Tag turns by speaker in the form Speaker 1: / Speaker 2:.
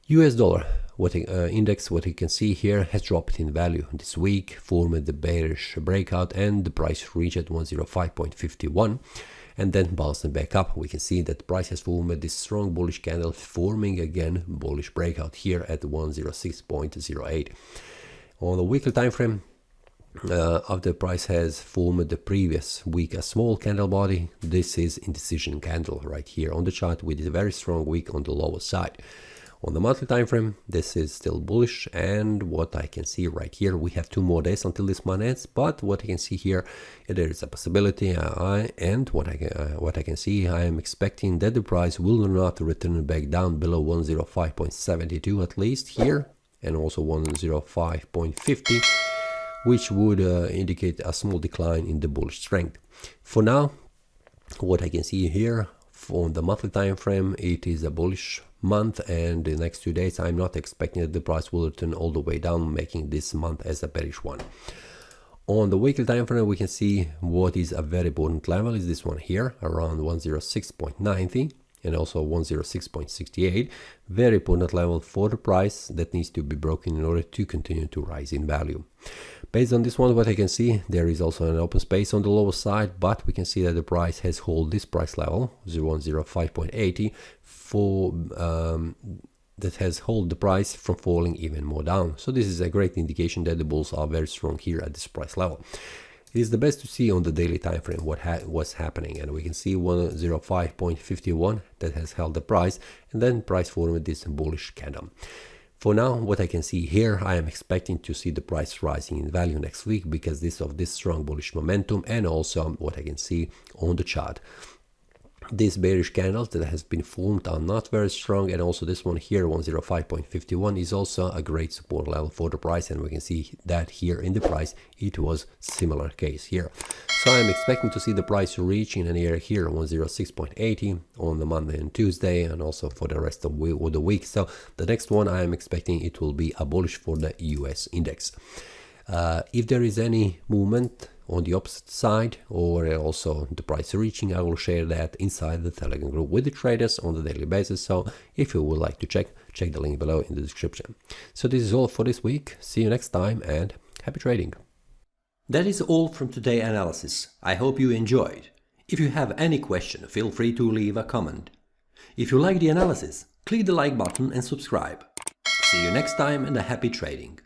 Speaker 1: US dollar index, what you can see here, has dropped in value this week, formed the bearish breakout, and the price reached 105.51 and then bouncing back up. We can see that the price has formed this strong bullish candle, forming again bullish breakout here at 106.08. On the weekly time frame, after the price has formed the previous week a small candle body, this is indecision candle right here on the chart with a very strong wick on the lower side. On the monthly time frame, this is still bullish, and what I can see right here, we have 2 more days until this month ends, but what I can see here, there is a possibility, and what I can see, I am expecting that the price will not return back down below 105.72 at least here, and also 105.50, which would indicate a small decline in the bullish strength. For now, what I can see here on the monthly time frame, it is a bullish month, and the next 2 days I'm not expecting that the price will return all the way down, making this month as a bearish one. On the weekly time frame, we can see what is a very important level is this one here around 106.90 and also 106.68. Very important level for the price that needs to be broken in order to continue to rise in value. Based on this one, what I can see, there is also an open space on the lower side, but we can see that the price has held this price level 105.80 for that has held the price from falling even more down. So this is a great indication that the bulls are very strong here at this price level. It is the best to see on the daily time frame what's happening, and we can see 105.51 that has held the price, and then price formed this bullish candle. For now, what I can see here, I am expecting to see the price rising in value next week because of this strong bullish momentum, and also what I can see on the chart. These bearish candles that has been formed are not very strong, and also this one here 105.51 is also a great support level for the price, and we can see that here in the price it was similar case here. So I'm expecting to see the price reaching an area here 106.80 on the Monday and Tuesday, and also for the rest of the week. So the next one I am expecting it will be a bullish for the US index. If there is any movement on the opposite side, or also the price reaching, I will share that inside the Telegram group with the traders on the daily basis. So if you would like to check the link below in the description. So this is all for this week. See you next time, and happy trading.
Speaker 2: That is all from today's analysis. I hope you enjoyed. If you have any question, feel free to leave a comment. If you like the analysis, click the like button and subscribe. See you next time, and a happy trading.